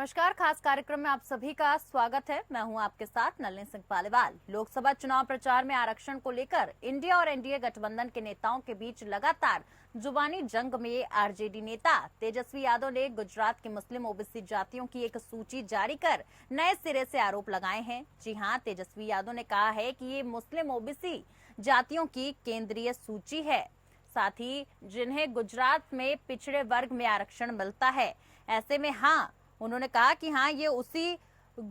नमस्कार। खास कार्यक्रम में आप सभी का स्वागत है। मैं हूं आपके साथ नलिनी सिंह पालीवाल। लोकसभा चुनाव प्रचार में आरक्षण को लेकर इंडिया और एनडीए गठबंधन के नेताओं के बीच लगातार जुबानी जंग में आरजेडी नेता तेजस्वी यादव ने गुजरात की मुस्लिम ओबीसी जातियों की एक सूची जारी कर नए सिरे से आरोप लगाए हैं। जी हां, तेजस्वी यादव ने कहा है कि ये मुस्लिम ओबीसी जातियों की केंद्रीय सूची है, साथ ही जिन्हें गुजरात में पिछड़े वर्ग में आरक्षण मिलता है। ऐसे में उन्होंने कहा कि ये उसी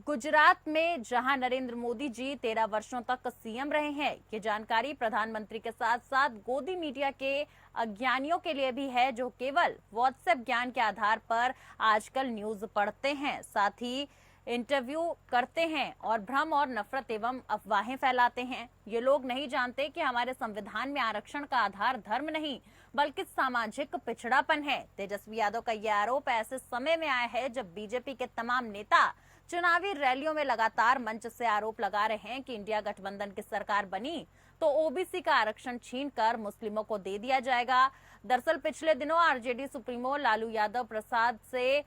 गुजरात में जहां नरेंद्र मोदी जी 13 वर्षों तक सीएम रहे हैं। ये जानकारी प्रधानमंत्री के साथ साथ गोदी मीडिया के अज्ञानियों के लिए भी है, जो केवल व्हाट्सएप ज्ञान के आधार पर आजकल न्यूज पढ़ते हैं, साथ ही इंटरव्यू करते हैं और भ्रम और नफरत एवं अफवाहें फैलाते हैं। ये लोग नहीं जानते कि हमारे संविधान में आरक्षण का आधार धर्म नहीं बल्कि सामाजिक पिछड़ापन है। तेजस्वी यादव का यह आरोप ऐसे समय में आया है जब बीजेपी के तमाम नेता चुनावी रैलियों में लगातार मंच से आरोप लगा रहे हैं कि इंडिया गठबंधन की सरकार बनी तो ओबीसी का आरक्षण छीनकर मुस्लिमों को दे दिया जाएगा। दरअसल पिछले दिनों आरजेडी सुप्रीमो लालू यादव प्रसाद से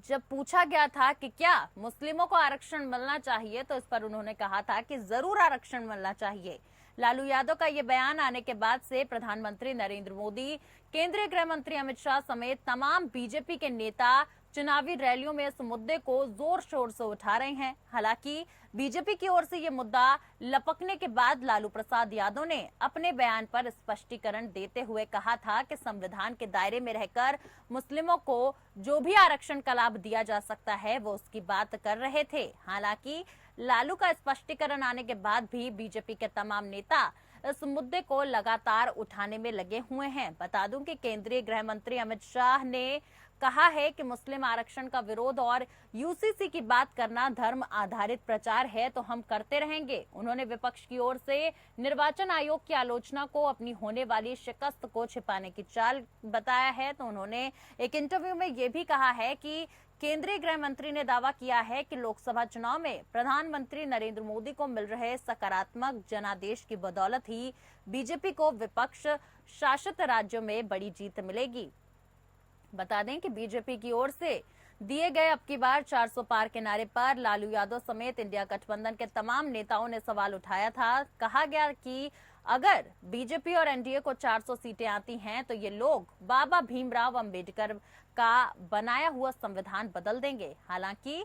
जब पूछा गया था कि क्या मुस्लिमों को आरक्षण मिलना चाहिए, तो इस पर उन्होंने कहा था कि जरूर आरक्षण मिलना चाहिए। लालू यादव का ये बयान आने के बाद से प्रधानमंत्री नरेंद्र मोदी, केंद्रीय गृह मंत्री अमित शाह समेत तमाम बीजेपी के नेता चुनावी रैलियों में इस मुद्दे को जोर शोर से उठा रहे हैं। हालांकि बीजेपी की ओर से ये मुद्दा लपकने के बाद लालू प्रसाद यादव ने अपने बयान पर स्पष्टीकरण देते हुए कहा था कि संविधान के दायरे में रहकर मुस्लिमों को जो भी आरक्षण का लाभ दिया जा सकता है वो उसकी बात कर रहे थे। हालांकि लालू का स्पष्टीकरण आने के बाद भी बीजेपी के तमाम नेता इस मुद्दे को लगातार उठाने में लगे हुए हैं। बता दूं कि केंद्रीय गृह मंत्री अमित शाह ने कहा है कि मुस्लिम आरक्षण का विरोध और यूसीसी की बात करना धर्म आधारित प्रचार है, तो हम करते रहेंगे। उन्होंने विपक्ष की ओर से निर्वाचन आयोग की आलोचना को अपनी होने वाली शिकस्त को छिपाने की चाल बताया है। तो उन्होंने एक इंटरव्यू में ये भी कहा है कि केंद्रीय गृह मंत्री ने दावा किया है कि लोकसभा चुनाव में प्रधानमंत्री नरेंद्र मोदी को मिल रहे सकारात्मक जनादेश की बदौलत ही बीजेपी को विपक्ष शासित राज्यों में बड़ी जीत मिलेगी। बता दें कि बीजेपी की ओर से दिए गए अब की बार 400 पार के नारे पर लालू यादव समेत इंडिया गठबंधन के तमाम नेताओं ने सवाल उठाया था। कहा गया कि अगर बीजेपी और एनडीए को 400 सीटें आती हैं तो ये लोग बाबा भीमराव अंबेडकर का बनाया हुआ संविधान बदल देंगे। हालांकि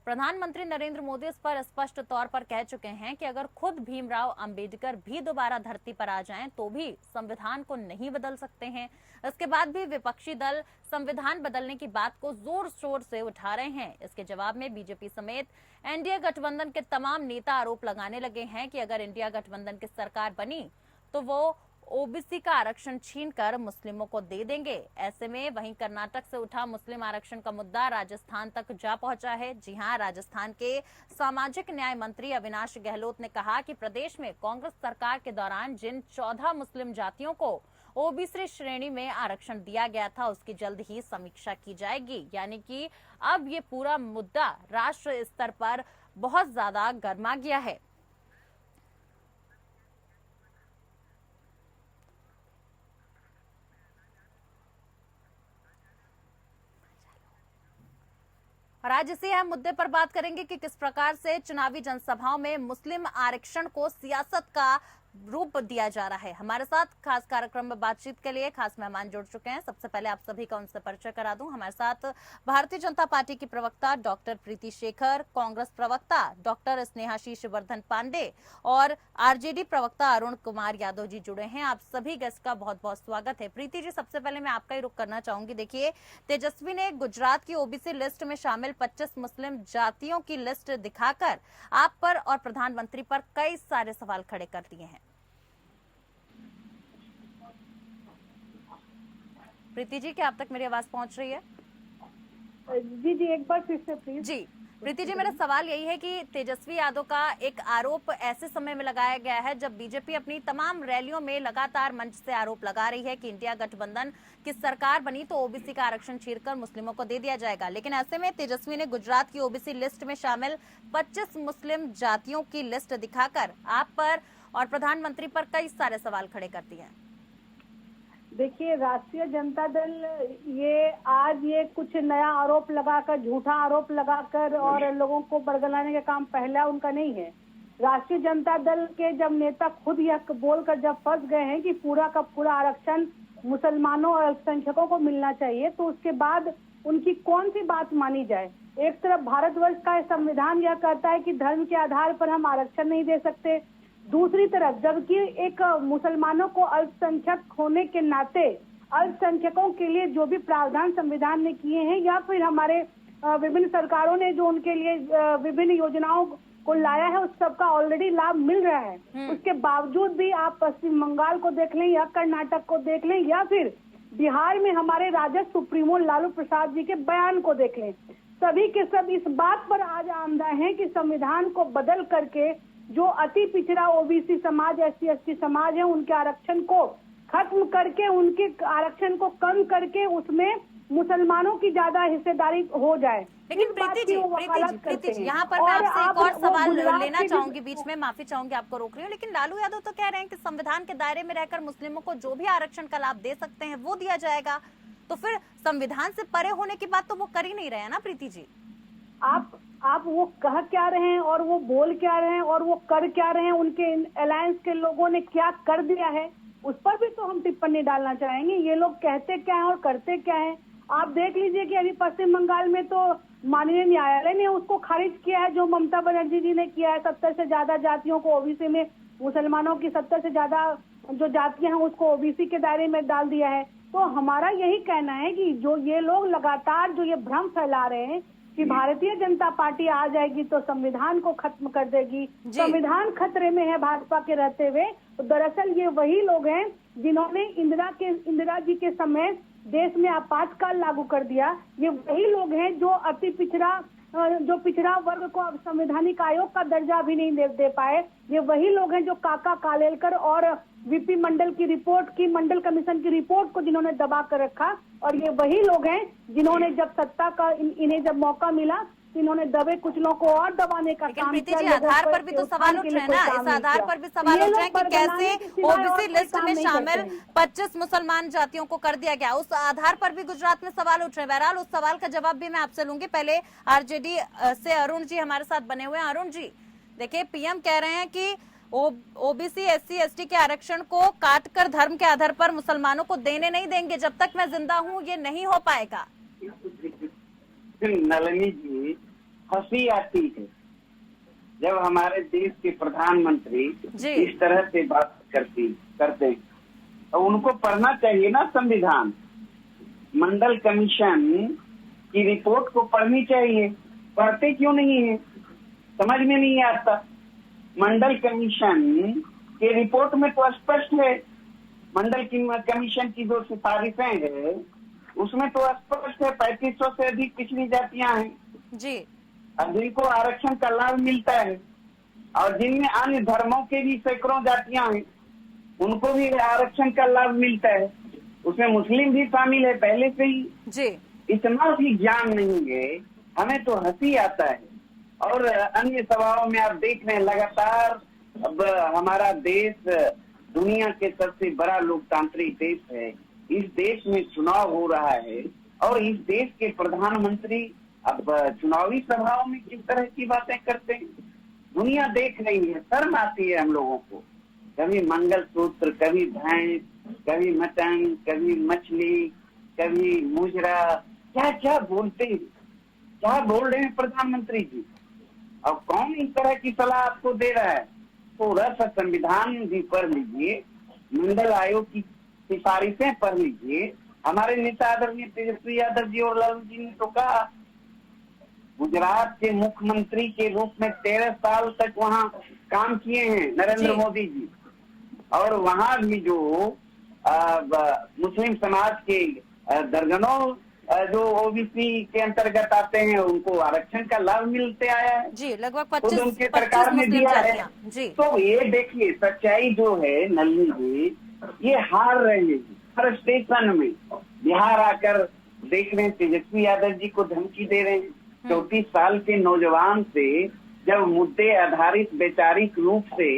प्रधानमंत्री नरेंद्र मोदी इस पर स्पष्ट तौर पर कह चुके हैं कि अगर खुद भीमराव अंबेडकर भी दोबारा धरती पर आ जाएं तो भी संविधान को नहीं बदल सकते हैं। इसके बाद भी विपक्षी दल संविधान बदलने की बात को जोर शोर से उठा रहे हैं। इसके जवाब में बीजेपी समेत एनडीए गठबंधन के तमाम नेता आरोप लगाने लगे हैं कि अगर इंडिया गठबंधन की सरकार बनी तो वो ओबीसी का आरक्षण छीनकर मुस्लिमों को दे देंगे। ऐसे में वहीं कर्नाटक से उठा मुस्लिम आरक्षण का मुद्दा राजस्थान तक जा पहुंचा है। जी हां, राजस्थान के सामाजिक न्याय मंत्री अविनाश गहलोत ने कहा कि प्रदेश में कांग्रेस सरकार के दौरान जिन 14 मुस्लिम जातियों को ओबीसी श्रेणी में आरक्षण दिया गया था उसकी जल्द ही समीक्षा की जाएगी। यानी कि अब ये पूरा मुद्दा राष्ट्र स्तर पर बहुत ज्यादा गर्मा गया है। और आज इसी अहम मुद्दे पर बात करेंगे कि किस प्रकार से चुनावी जनसभाओं में मुस्लिम आरक्षण को सियासत का रूप दिया जा रहा है। हमारे साथ खास कार्यक्रम में बातचीत के लिए खास मेहमान जुड़ चुके हैं। सबसे पहले आप सभी का उनसे परिचय करा दूं। हमारे साथ भारतीय जनता पार्टी की प्रवक्ता डॉक्टर प्रीति शेखर, कांग्रेस प्रवक्ता डॉक्टर स्नेहाशीष वर्धन पांडे और आरजेडी प्रवक्ता अरुण कुमार यादव जी जुड़े हैं। आप सभी गेस्ट का बहुत बहुत स्वागत है। प्रीति जी, सबसे पहले मैं आपका ही रुख करना चाहूंगी। देखिए, तेजस्वी ने गुजरात की ओबीसी लिस्ट में शामिल 25 मुस्लिम जातियों की लिस्ट दिखाकर आप पर और प्रधानमंत्री पर कई सारे सवाल खड़े कर दिए हैं। प्रीति जी, क्या आप तक मेरी आवाज पहुंच रही है? जी, एक बार फिर से प्लीज। जी प्रीति जी, मेरा सवाल यही है कि तेजस्वी यादव का एक आरोप ऐसे समय में लगाया गया है जब बीजेपी अपनी तमाम रैलियों में लगातार मंच से आरोप लगा रही है कि इंडिया गठबंधन की सरकार बनी तो ओबीसी का आरक्षण छीनकर मुस्लिमों को दे दिया जाएगा। लेकिन ऐसे में तेजस्वी ने गुजरात की ओबीसी लिस्ट में शामिल 25 मुस्लिम जातियों की लिस्ट दिखाकर आप पर और प्रधानमंत्री पर कई सारे सवाल खड़े कर दिए हैं। देखिए, राष्ट्रीय जनता दल ये कुछ नया आरोप लगाकर, झूठा आरोप लगाकर और लोगों को बरगलाने का काम पहला उनका नहीं है। राष्ट्रीय जनता दल के जब नेता खुद यह बोलकर जब फंस गए हैं कि पूरा का पूरा आरक्षण मुसलमानों और अल्पसंख्यकों को मिलना चाहिए, तो उसके बाद उनकी कौन सी बात मानी जाए। एक तरफ भारतवर्ष का संविधान यह कहता है कि धर्म के आधार पर हम आरक्षण नहीं दे सकते, दूसरी तरफ जबकि एक मुसलमानों को अल्पसंख्यक होने के नाते अल्पसंख्यकों के लिए जो भी प्रावधान संविधान ने किए हैं या फिर हमारे विभिन्न सरकारों ने जो उनके लिए विभिन्न योजनाओं को लाया है, उस सबका ऑलरेडी लाभ मिल रहा है। उसके बावजूद भी आप पश्चिम बंगाल को देख लें या कर्नाटक को देख लें या फिर बिहार में हमारे राजद सुप्रीमो लालू प्रसाद जी के बयान को देख लें, सभी के सब इस बात पर आज आमदा हैं कि संविधान को बदल करके जो अति पिछड़ा ओबीसी समाज, एससी एसटी समाज है, उनके आरक्षण को खत्म करके, उनके आरक्षण को कम करके उसमें मुसलमानों की ज्यादा हिस्सेदारी हो जाए। लेकिन प्रीति जी, यहाँ पर मैं आपसे एक और सवाल लेना चाहूंगी, बीच में माफी चाहूंगी, आपको रोक रही हूँ, लेकिन लालू यादव तो कह रहे हैं कि संविधान के दायरे में रहकर मुस्लिमों को जो भी आरक्षण का लाभ दे सकते हैं वो दिया जाएगा, तो फिर संविधान से परे होने की बात तो वो कर ही नहीं रहे हैं ना प्रीति जी। आप वो कह क्या रहे हैं और वो बोल क्या रहे हैं और वो कर क्या रहे हैं, उनके अलायंस के लोगों ने क्या कर दिया है, उस पर भी तो हम टिप्पणी डालना चाहेंगे। ये लोग कहते क्या है और करते क्या है। आप देख लीजिए कि अभी पश्चिम बंगाल में तो माननीय न्यायालय ने उसको खारिज किया है जो ममता बनर्जी जी ने किया है। 70 से ज्यादा जातियों को ओबीसी में, मुसलमानों की 70 से ज्यादा जो जातियां हैं उसको ओबीसी के दायरे में डाल दिया है। तो हमारा यही कहना है कि जो ये लोग लगातार जो ये भ्रम फैला रहे हैं कि भारतीय जनता पार्टी आ जाएगी तो संविधान को खत्म कर देगी, संविधान खतरे में है भाजपा के रहते हुए, तो दरअसल ये वही लोग हैं जिन्होंने इंदिरा जी के समय देश में आपातकाल लागू कर दिया। ये वही लोग हैं जो अति पिछड़ा वर्ग को अब संवैधानिक आयोग का दर्जा भी नहीं दे पाए। ये वही लोग हैं जो काका कालेलकर और वीपी मंडल की रिपोर्ट की, मंडल कमीशन की रिपोर्ट को जिन्होंने दबा कर रखा, और ये वही लोग हैं जिन्होंने जब सत्ता का इन्हें जब मौका मिला इन्होंने दबे कुचलों को और दबाने का काम किया। जी, आधार पर भी तो सवाल उठ रहे हैं ना, इस आधार पर भी सवाल उठ रहे हैं कि कैसे ओबीसी लिस्ट में शामिल 25 मुसलमान जातियों को कर दिया गया, उस आधार पर भी गुजरात में सवाल उठ रहे हैं। बहरहाल उस सवाल का जवाब भी मैं आपसे लूंगी। पहले आरजेडी से अरुण जी हमारे साथ बने हुए हैं। अरुण जी, देखिए पीएम कह रहे हैं कि ओबीसी एससी एसटी के आरक्षण को काटकर धर्म के आधार पर मुसलमानों को देने नहीं देंगे, जब तक मैं जिंदा हूँ ये नहीं हो पाएगा। नलिनी जी, हंसी आती है जब हमारे देश के प्रधानमंत्री इस तरह से बात करते हैं, तो उनको पढ़ना चाहिए ना संविधान। मंडल कमीशन की रिपोर्ट को पढ़नी चाहिए, पढ़ते क्यों नहीं है, समझ में नहीं आता। मंडल कमीशन के रिपोर्ट में तो स्पष्ट है, मंडल कमीशन की जो सिफारिशें हैं उसमें तो स्पष्ट है 3500 से अधिक पिछड़ी जातियां हैं जी, अब जिनको आरक्षण का लाभ मिलता है, और जिनमें अन्य धर्मों के भी सैकड़ों जातियां हैं उनको भी आरक्षण का लाभ मिलता है। उसमें मुस्लिम भी शामिल है पहले से ही जी। इतना भी ज्ञान नहीं है, हमें तो हंसी आता है। और अन्य सभाओं में आप देख रहे हैं लगातार अब हमारा देश दुनिया के सबसे बड़ा लोकतांत्रिक देश है, इस देश में चुनाव हो रहा है और इस देश के प्रधानमंत्री अब चुनावी सभाओं में किस तरह की बातें करते हैं, दुनिया देख रही है, शर्म आती है हम लोगों को। कभी मंगलसूत्र, कभी भैंस, कभी मटन, कभी मछली, कभी मुजरा, क्या क्या बोलते हैं, क्या बोल रहे हैं प्रधानमंत्री जी। और कौन इस तरह की सलाह आपको दे रहा है? थोड़ा सा संविधान भी पढ़ लीजिए, मंडल आयोग की सिफारिशें पढ़ लीजिए। हमारे नेता आदरणीय तेजस्वी यादव जी और लालू जी ने तो कहा, गुजरात के मुख्यमंत्री के रूप में 13 साल तक वहाँ काम किए हैं नरेंद्र मोदी जी, और वहाँ भी जो मुस्लिम समाज के दर्जनों जो ओबीसी के अंतर्गत आते हैं उनको आरक्षण का लाभ मिलते आया है जी, लगभग 25 उनके सरकार ने दिया है जी। तो ये देखिए सच्चाई जो है नलिनी जी, ये हार रहे हैं हर स्टेशन में। बिहार आकर देख रहे हैं तेजस्वी यादव जी को धमकी दे रहे हैं। 34 साल के नौजवान से जब मुद्दे आधारित वैचारिक रूप से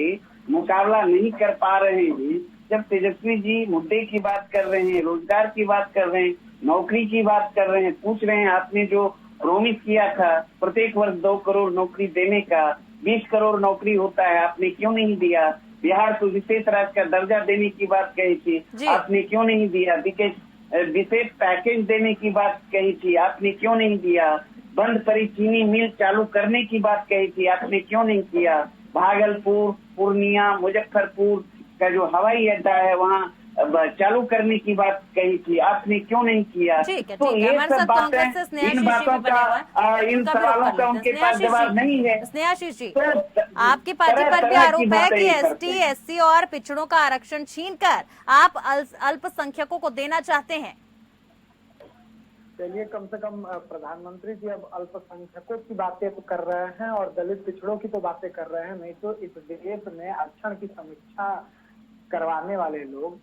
मुकाबला नहीं कर पा रहे हैं जब तेजस्वी जी मुद्दे की बात कर रहे हैं, रोजगार की बात कर रहे हैं, नौकरी की बात कर रहे हैं, पूछ रहे हैं आपने जो प्रॉमिस किया था प्रत्येक वर्ष 2 करोड़ नौकरी देने का, 20 करोड़ नौकरी होता है, आपने क्यों नहीं दिया? बिहार को विशेष राज्य का दर्जा देने की बात कही थी, आपने क्यों नहीं दिया? विशेष पैकेज देने की बात कही थी, आपने क्यों नहीं दिया? बंद पड़ी चीनी मिल चालू करने की बात कही थी, आपने क्यों नहीं किया? भागलपुर, पूर्णिया, मुजफ्फरपुर का जो हवाई अड्डा है वहाँ चालू करने की बात कही थी, आपने क्यों नहीं किया? तो ये सब बातें, इन बातों का, इन सवालों का उनके पास जवाब नहीं है। स्नेहाशीष जी, तो आपकी पार्टी पर भी आरोप है कि ST, SC और पिछड़ों का आरक्षण छीनकर आप अल्पसंख्यकों को देना चाहते हैं। चलिए, कम से कम प्रधानमंत्री जी अब अल्पसंख्यकों की बातें तो कर रहे हैं और दलित पिछड़ों की तो बातें कर रहे हैं। नहीं तो इस देश में आरक्षण की समीक्षा करवाने वाले लोग,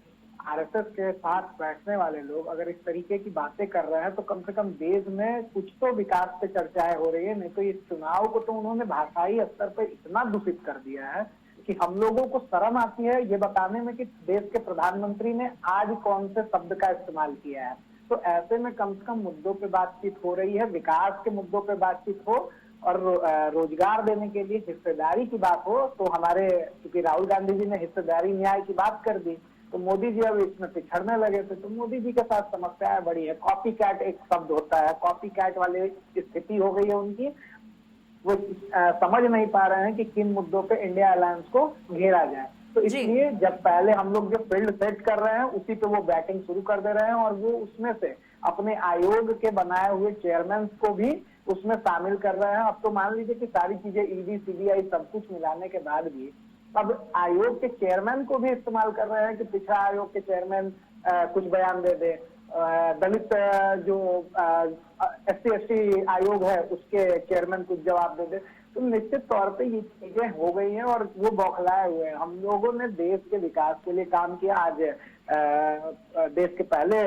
RSS के साथ बैठने वाले लोग अगर इस तरीके की बातें कर रहे हैं तो कम से कम देश में कुछ तो विकास पे चर्चाएं हो रही है। नहीं तो इस चुनाव को तो उन्होंने भाषाई स्तर पर इतना दूषित कर दिया है कि हम लोगों को शर्म आती है ये बताने में कि देश के प्रधानमंत्री ने आज कौन से शब्द का इस्तेमाल किया है। तो ऐसे में कम से कम मुद्दों पे बातचीत हो रही है, विकास के मुद्दों पे बातचीत हो और रोजगार देने के लिए हिस्सेदारी की बात हो। तो हमारे, क्योंकि राहुल गांधी जी ने हिस्सेदारी न्याय की बात कर दी तो मोदी जी अब इसमें पिछड़ने लगे थे। तो मोदी जी के साथ समस्याएं बड़ी है। कॉपी कैट एक शब्द होता है, कॉपी कैट वाली स्थिति हो गई है उनकी। वो समझ नहीं पा रहे हैं कि किन मुद्दों पे इंडिया अलायंस को घेरा जाए। तो इसलिए जब पहले हम लोग जो फील्ड सेट कर रहे हैं उसी पे वो बैटिंग शुरू कर दे रहे हैं और वो उसमें से अपने आयोग के बनाए हुए चेयरमैन को भी उसमें शामिल कर रहे हैं। अब तो मान लीजिए कि सारी चीजें ED, CBI सब कुछ मिलाने के बाद भी अब आयोग के चेयरमैन को भी इस्तेमाल कर रहे हैं कि पिछड़ा आयोग के चेयरमैन कुछ बयान दे दे, दलित जो SC, ST आयोग है उसके चेयरमैन कुछ जवाब दे दे। तो निश्चित तौर पे ये चीजें हो गई हैं और वो बौखलाए हुए हैं। हम लोगों ने देश के विकास के लिए काम किया। आज देश के पहले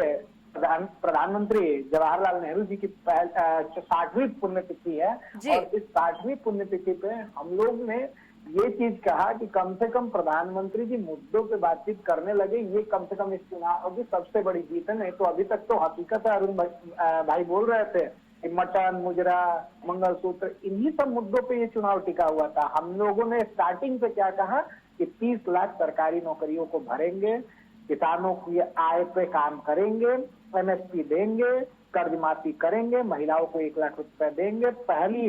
प्रधानमंत्री जवाहरलाल नेहरू जी की 60वीं पुण्यतिथि है और इस 60वीं पुण्यतिथि पे हम लोग ने ये चीज कहा कि कम से कम प्रधानमंत्री जी मुद्दों पे बातचीत करने लगे। ये कम से कम इस चुनाव की सबसे बड़ी जीत है। नहीं तो अभी तक तो हकीकत है, अरुण भाई बोल रहे थे कि मटन, मुजरा, मंगलसूत्र, इन्हीं सब मुद्दों पे ये चुनाव टिका हुआ था। हम लोगों ने स्टार्टिंग पे क्या कहा कि 30 लाख सरकारी नौकरियों को भरेंगे, किसानों की आय पे काम करेंगे, MSP देंगे, कर्ज माफी करेंगे, महिलाओं को 1 लाख रुपए देंगे, पहली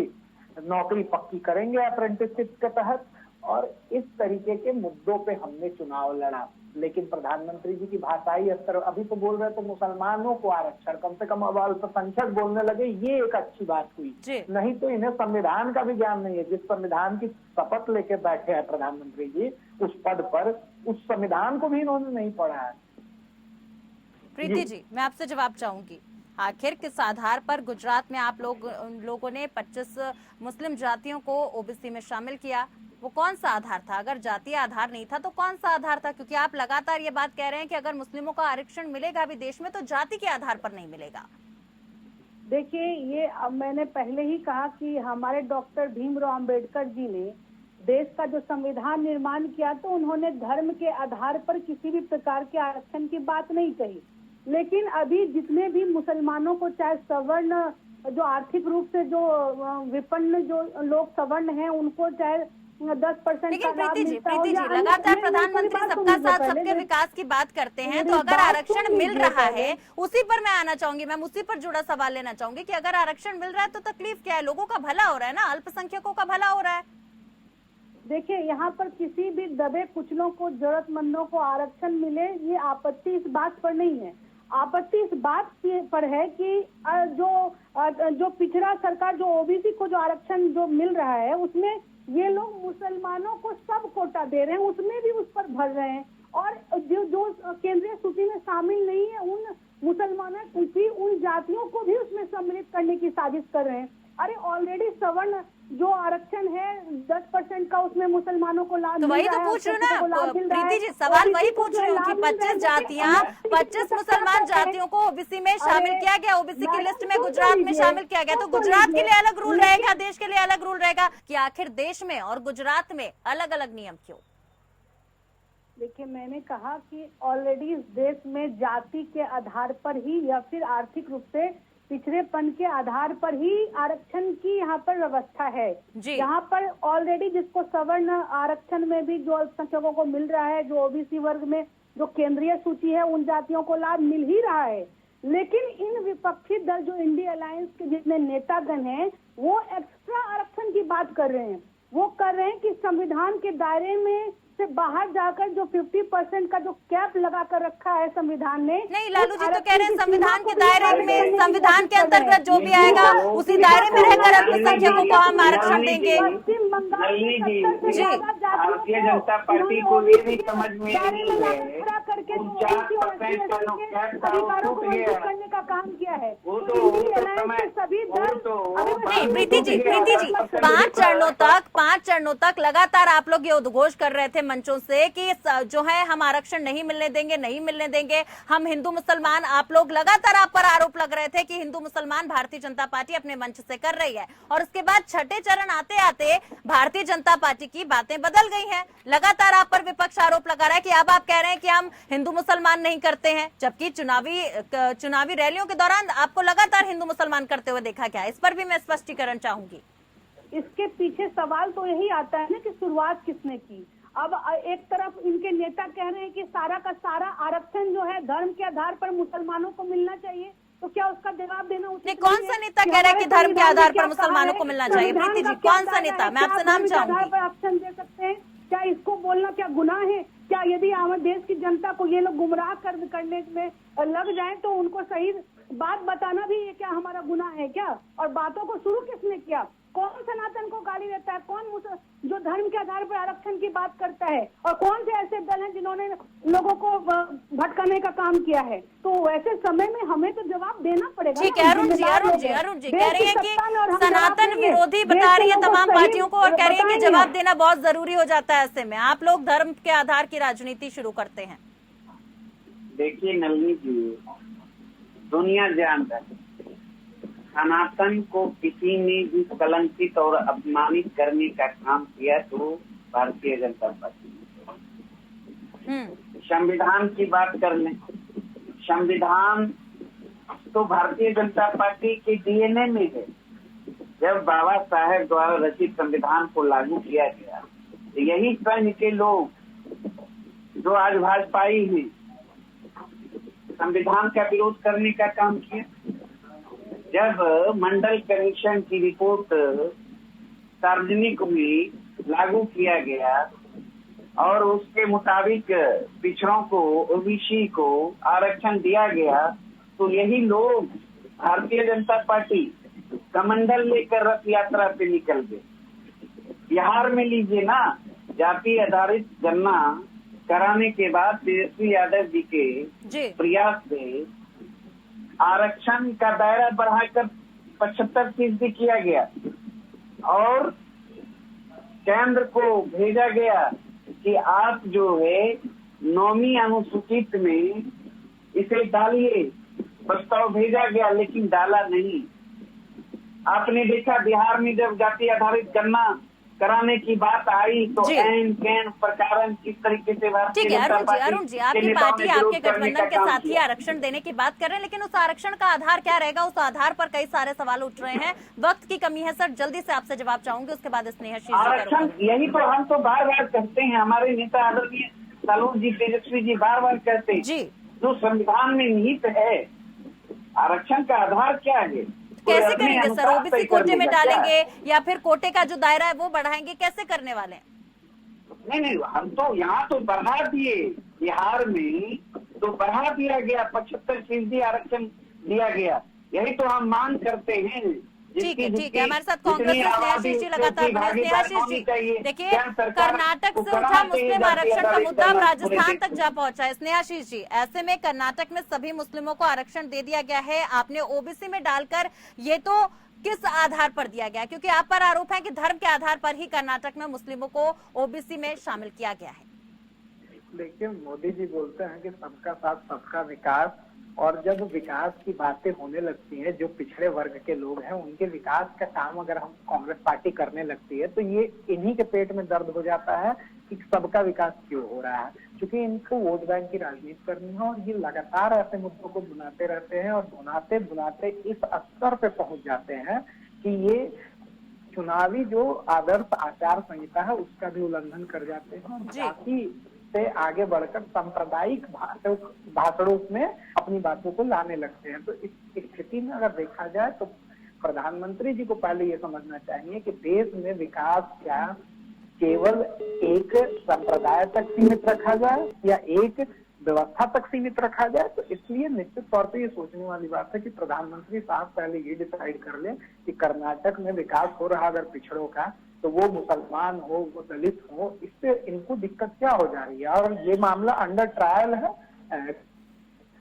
नौकरी पक्की करेंगे अप्रेंटिसशिप के तहत। और इस तरीके के मुद्दों पे हमने चुनाव लड़ा। लेकिन प्रधानमंत्री जी की भाषाई स्तर, अभी तो बोल रहे थे मुसलमानों को आरक्षण, कम से कम अब अल्पसंख्यक बोलने लगे, ये एक अच्छी बात हुई। नहीं तो इन्हें संविधान का भी ज्ञान नहीं है। जिस संविधान की शपथ लेके बैठे हैं प्रधानमंत्री जी उस पद पर, उस संविधान को भी इन्होंने नहीं पढ़ा है। प्रीति जी, मैं आपसे जवाब चाहूंगी, आखिर किस आधार पर गुजरात में आप लोगों ने 25 मुस्लिम जातियों को OBC में शामिल किया? वो कौन सा आधार था? अगर जातीय आधार नहीं था तो कौन सा आधार था? क्योंकि आप लगातार ये बात कह रहे हैं कि अगर मुस्लिमों को आरक्षण मिलेगा भी देश में तो जाति के आधार पर नहीं मिलेगा। देखिए, ये अब मैंने पहले ही कहा कि हमारे डॉक्टर भीमराव अंबेडकर जी ने देश का जो संविधान निर्माण किया तो उन्होंने धर्म के आधार पर किसी भी प्रकार के आरक्षण की बात नहीं कही। लेकिन अभी जितने भी मुसलमानों को, चाहे सवर्ण जो आर्थिक रूप से जो विपन्न जो लोग सवर्ण हैं, उनको चाहे 10% का लाभ मिलता हो। प्रीति जी, लगातार प्रधानमंत्री सबका साथ सबके विकास की बात करते हैं, तो अगर आरक्षण मिल रहा है, उसी पर मैं आना चाहूंगी, मैं उसी पर जुड़ा सवाल लेना चाहूंगी कि अगर आरक्षण मिल रहा है तो तकलीफ क्या है? लोगों का भला हो रहा है ना, अल्पसंख्यकों का भला हो रहा है। देखिए, यहाँ पर किसी भी दबे कुचलों को, जरूरतमंदों को आरक्षण मिले, ये आपत्ति इस बात पर नहीं है। आपत्ति इस बात पर है कि जो पिछड़ा सरकार, जो OBC को जो आरक्षण जो मिल रहा है उसमें ये लोग मुसलमानों को सब कोटा दे रहे हैं, उसमें भी उस पर भर रहे हैं। और जो केंद्रीय सूची में शामिल नहीं है उन मुसलमानों की, उन जातियों को भी उसमें सम्मिलित करने की साजिश कर रहे हैं। अरे ऑलरेडी सवर्ण जो आरक्षण है 10% का, उसमें मुसलमानों को लाभ, तो वही तो पूछ रही हूँ ना प्रीति जी, सवाल वही पूछ रही हूँ कि 25 मुसलमान जातियों को OBC में शामिल किया गया, OBC की लिस्ट में गुजरात में शामिल किया गया, तो गुजरात के लिए अलग रूल रहेगा, देश के लिए अलग रूल रहेगा कि आखिर देश में और गुजरात में अलग अलग नियम क्यों? देखिए, मैंने कहा कि ऑलरेडी इस देश में जाति के आधार पर ही या फिर आर्थिक रूप से पिछड़ेपन के आधार पर ही आरक्षण की यहाँ पर व्यवस्था है। जी। यहाँ पर ऑलरेडी जिसको सवर्ण आरक्षण में भी जो अल्पसंख्यकों को मिल रहा है, जो ओबीसी वर्ग में जो केंद्रीय सूची है, उन जातियों को लाभ मिल ही रहा है। लेकिन इन विपक्षी दल जो इंडिया अलायंस के जितने नेतागण हैं, वो एक्स्ट्रा आरक्षण की बात कर रहे हैं। वो कर रहे हैं कि संविधान के दायरे में से बाहर जाकर जो 50% का जो कैप लगा कर रखा है संविधान ने, नहीं, लालू जी तो कह रहे हैं संविधान के दायरे में, संविधान के अंतर्गत जो भी आएगा उसी दायरे में रहकर अल्पसंख्यकों को हम आरक्षण देंगे। पश्चिम बंगाल में जी। भारतीय जनता पार्टी को ये भी समझ में नहीं है, करने का काम किया है। नहीं प्रीति जी, 5 चरणों तक लगातार आप लोग ये उद्घोष कर रहे थे मंचों से कि जो है हम आरक्षण नहीं मिलने देंगे, हम हिंदू मुसलमान, आप लोग लगातार आप पर आरोप लग रहे थे कि हिंदू मुसलमान भारतीय जनता पार्टी अपने मंच से कर रही है। और उसके बाद छठे चरण आते आते भारतीय जनता पार्टी की बातें बदल गई हैं। लगातार आप पर विपक्ष आरोप लगा रहा है कि अब आप कह रहे हैं कि हम हिंदू मुसलमान नहीं करते हैं, जबकि चुनावी रैलियों के दौरान आपको लगातार हिंदू मुसलमान करते हुए देखा गया। इस पर भी मैं स्पष्टीकरण चाहूंगी। इसके पीछे सवाल तो यही आता है ना कि शुरुआत किसने की। अब एक तरफ इनके नेता कह रहे हैं कि सारा का सारा आरक्षण जो है धर्म के आधार पर मुसलमानों को मिलना चाहिए, तो क्या उसका जवाब देना उचित नहीं? कौन सा नेता कह रहा है कि धर्म के आधार पर मुसलमानों को मिलना चाहिए? प्रीति जी, कौन सा नेता? मैं आपसे नाम चाहूंगी। आरक्षण दे सकते हैं? क्या इसको बोलना क्या गुनाह है? क्या यदि हमारे देश की जनता को ये लोग गुमराह करने में लग जाए तो उनको सही बात बताना भी ये क्या हमारा गुनाह है क्या? और बातों को शुरू किसने किया? कौन सनातन को गाली देता है? कौन जो धर्म के आधार पर आरक्षण की बात करता है? और कौन से ऐसे दल हैं जिन्होंने लोगों को भटकाने का काम किया है? तो ऐसे समय में हमें तो जवाब देना पड़ेगा। ठीक है, अरुण जी कह रही है कि सनातन विरोधी बता रही है तमाम पार्टियों को और कह रही है कि जवाब देना बहुत जरूरी हो जाता है। ऐसे में आप लोग धर्म के आधार की राजनीति शुरू करते हैं। देखिए नलिनी जी, दुनिया जानता है सनातन को किसी ने भी कलंकित और अपमानित करने का काम किया तो भारतीय जनता पार्टी। संविधान की बात कर लें, संविधान तो भारतीय जनता पार्टी के डीएनए में है। जब बाबा साहेब द्वारा रचित संविधान को लागू किया गया तो यही संघ के लोग जो आज भाजपाई हैं संविधान का विरोध करने का काम किया। जब मंडल कमीशन की रिपोर्ट सार्वजनिक हुई, लागू किया गया और उसके मुताबिक पिछड़ों को, ओबीसी को आरक्षण दिया गया, तो यही लोग भारतीय जनता पार्टी कमंडल लेकर रथ यात्रा पे निकल गए। बिहार में लीजिए ना, जाति आधारित गणना कराने के बाद तेजस्वी यादव जी के प्रयास से आरक्षण का दायरा बढ़ाकर 75% किया गया और केंद्र को भेजा गया कि आप जो है 9वीं अनुसूचित में इसे डालिए। प्रस्ताव भेजा गया लेकिन डाला नहीं। आपने देखा बिहार में जब जाति आधारित गणना कराने की बात आई तो एन कैन प्रकार किस तरीके से ठीक है अरुण जी आपकी पार्टी आपके गठबंधन के साथ ही आरक्षण देने की बात कर रहे हैं, लेकिन उस आरक्षण का आधार क्या रहेगा? उस आधार पर कई सारे सवाल उठ रहे हैं। वक्त की कमी है सर, जल्दी से आपसे जवाब चाहूंगी, उसके बाद स्नेहाशीष आरक्षण यही तो हम तो बार बार कहते हैं, हमारे नेता आदरणीय लालू जी, तेजस्वी जी बार बार कहते हैं जी, जो संविधान में निहित है आरक्षण का आधार क्या है? कैसे करेंगे सर? ओबीसी कोटे में डालेंगे या फिर कोटे का जो दायरा है वो बढ़ाएंगे? कैसे करने वाले हैं? नहीं, हम तो यहाँ तो बढ़ा दिए, बिहार में तो बढ़ा दिया गया, 75% आरक्षण दिया गया। यही तो हम मांग करते हैं। ठीक है, हमारे साथ कांग्रेस से स्नेहाशीष जी लगातार बने। स्नेहाशीष जी देखिए, कर्नाटक से उठा मुस्लिम आरक्षण का मुद्दा अब राजस्थान तक जा पहुंचा है। स्नेहाशीष जी, ऐसे में कर्नाटक में सभी मुस्लिमों को आरक्षण दे दिया गया है, आपने ओबीसी में डालकर, ये तो किस आधार पर दिया गया? क्योंकि आप पर आरोप है कि धर्म के आधार पर ही कर्नाटक में मुस्लिमों को ओबीसी में शामिल किया गया है। देखिए, मोदी जी बोलते हैं कि सबका साथ सबका विकास, और जब विकास की बातें होने लगती हैं, जो पिछड़े वर्ग के लोग हैं उनके विकास का काम अगर हम कांग्रेस पार्टी करने लगती है तो ये इन्हीं के पेट में दर्द हो जाता है कि सबका विकास क्यों हो रहा है, क्योंकि इनको वोट बैंक की राजनीति करनी है और ये लगातार ऐसे मुद्दों को बुनाते रहते हैं और बुनाते बुनाते इस स्तर पे पहुंच जाते हैं कि ये चुनावी जो आदर्श आचार संहिता है उसका भी उल्लंघन कर जाते हैं और जी। जाति से आगे बढ़कर सांप्रदायिक भाषणों में अपनी बातों को लाने लगते हैं। तो इस स्थिति में अगर देखा जाए तो प्रधानमंत्री जी को पहले ये समझना चाहिए कि देश में विकास क्या केवल एक संप्रदाय तक सीमित रखा जाए या एक व्यवस्था तक सीमित रखा जाए। तो इसलिए निश्चित तौर पे ये सोचने वाली बात है कि प्रधानमंत्री साहब पहले ये डिसाइड कर लें कि कर्नाटक में विकास हो रहा अगर पिछड़ों का, तो वो मुसलमान हो, वो दलित हो, इससे इनको दिक्कत क्या हो जा रही है। और ये मामला अंडर ट्रायल है।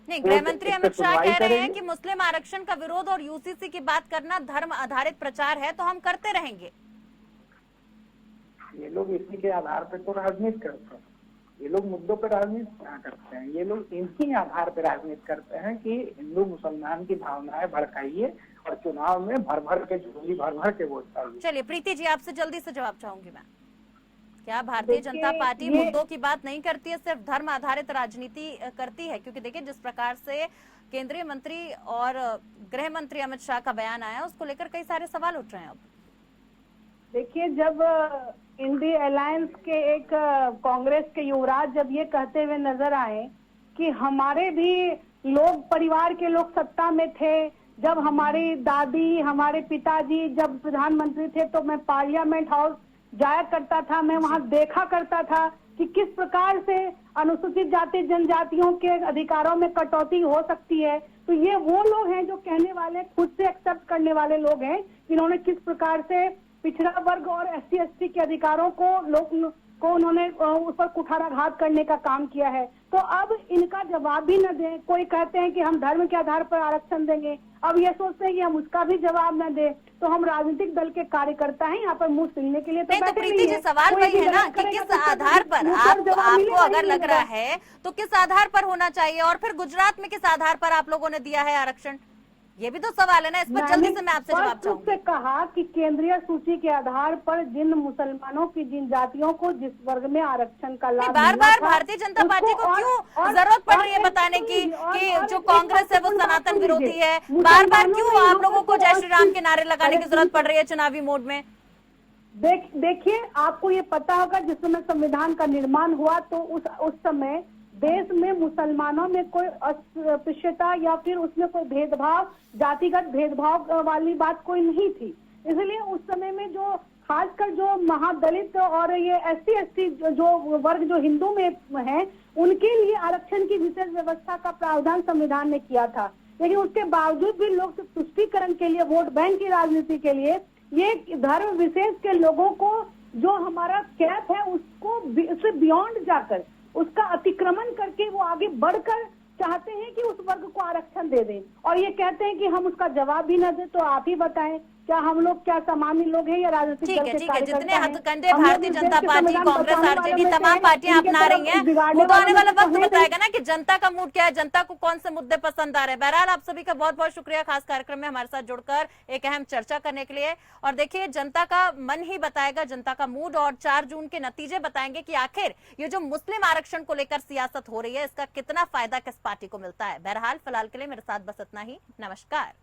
नहीं, गृह मंत्री अमित शाह सुनवाई कह रहे हैं करेगी। कि मुस्लिम आरक्षण का विरोध और यूसीसी की बात करना धर्म आधारित प्रचार है, तो हम करते रहेंगे। ये लोग इसी के आधार पे तो राजनीति करते हैं। ये लोग मुद्दों पर राजनीति क्या करते हैं, ये लोग इन्हीं आधार पर राजनीति करते हैं कि हिंदू मुसलमान की भावनाएं भड़काइए और चुनाव में भर भर के झोली भर भर के वोट पाइए। चलिए प्रीति जी, आपसे जल्दी से जवाब चाहूंगी मैं। क्या भारतीय देखिए, जनता पार्टी ये- मुद्दों की बात नहीं करती है, सिर्फ धर्म आधारित राजनीति करती है? क्योंकि देखिए जिस प्रकार से केंद्रीय मंत्री और गृह मंत्री अमित शाह का बयान आया, उसको लेकर कई सारे सवाल उठ रहे हैं अब। देखिए, जब इंडिया अलायंस के एक कांग्रेस के युवराज जब ये कहते हुए नजर आए कि हमारे भी लोग, परिवार के लोग सत्ता में थे, जब हमारी दादी, हमारे पिताजी जब प्रधानमंत्री थे तो मैं पार्लियामेंट हाउस जाया करता था, मैं वहां देखा करता था कि किस प्रकार से अनुसूचित जाति जनजातियों के अधिकारों में कटौती हो सकती है। तो ये वो लोग हैं जो कहने वाले, खुद से एक्सेप्ट करने वाले लोग हैं, जिन्होंने किस प्रकार से पिछड़ा वर्ग और SC ST के अधिकारों को उन्होंने उस पर कुठाराघात करने का काम किया है। तो अब इनका जवाब भी न दें, कोई कहते हैं कि हम धर्म के आधार पर आरक्षण देंगे, अब ये सोचते हैं कि हम उसका भी जवाब न दें, तो हम राजनीतिक दल के कार्यकर्ता हैं, यहाँ पर मुंह सिलने के लिए तो नहीं, तो बैठे प्रीति नहीं जी हैं। सवाल कोई वही भी है ना गलत कि करेगा किस तो उसका आधार पर मुंह पर जवाब आपको मिलेगा ही अगर लग मिलेगा। रहा है, तो किस आधार पर होना चाहिए? और फिर गुजरात में किस आधार पर आप लोगों ने दिया है आरक्षण? ये भी तो सवाल है ना, इस पर जल्दी से मैं आपसे जवाब स्पष्ट रूप चाहूंगी। से कहा कि केंद्रीय सूची के आधार पर जिन मुसलमानों की, जिन जातियों को जिस वर्ग में आरक्षण का लाभ बार मिलना बार था, भारतीय जनता उसको पार्टी को और- क्यों और- जरूरत पड़ और रही है एक बताने बात की सुन लीजिए, कि और जो एक कांग्रेस बात है वो सुन सनातन लीजिए। विरोधी है? बार मुसलमानों बार में क्यों इन आप लोगों को लोगों जय श्री राम के नारे लगाने की अरे जरूरत पड़ रही है चुनावी मोड में? देखिए, आपको ये पता होगा जिस समय संविधान का निर्माण हुआ तो उस समय देश में मुसलमानों में कोई अस्पृश्यता या फिर उसमें कोई भेदभाव, जातिगत भेदभाव वाली बात कोई नहीं थी। इसलिए उस समय में जो खासकर जो महादलित और ये SC ST जो वर्ग जो हिंदू में है, उनके लिए आरक्षण की विशेष व्यवस्था का प्रावधान संविधान ने किया था। लेकिन उसके बावजूद भी लोग तुष्टीकरण के लिए, वोट बैंक की राजनीति के लिए, ये धर्म विशेष के लोगों को जो हमारा कैप है उसको उससे बियॉन्ड जाकर, उसका अतिक्रमण करके वो आगे बढ़कर चाहते हैं कि उस वर्ग को आरक्षण दे दें, और ये कहते हैं कि हम उसका जवाब भी न दें। तो आप ही बताएं, क्या हम लोग क्या सामान्य लोग हैं या राजनीतिक ठीक दल है, के ठीक है। कार्यकर्ता जितने हैं? हथकंडे हम लोग भारतीय इस देश जनता के पार्टी, संविधान कांग्रेस, बचाने वालों RJD में से तमाम हैं, पार्टियां इनके अपना तरफ रही हैं। बिगाड़ने वो तो आने वालों वाला में से वक्त तो हैं बताएगा ना कि जनता का मूड क्या है, जनता को कौन से मुद्दे पसंद आ रहे हैं। बहरहाल आप सभी का बहुत बहुत शुक्रिया खास कार्यक्रम में हमारे साथ जुड़कर एक अहम चर्चा करने के लिए। और देखिए, जनता का मन ही बताएगा, जनता का मूड, और 4 जून के नतीजे बताएंगे कि आखिर ये जो मुस्लिम आरक्षण को लेकर सियासत हो रही है, इसका कितना फायदा किस पार्टी को मिलता है। बहरहाल फिलहाल के लिए मेरे साथ बस इतना ही। नमस्कार।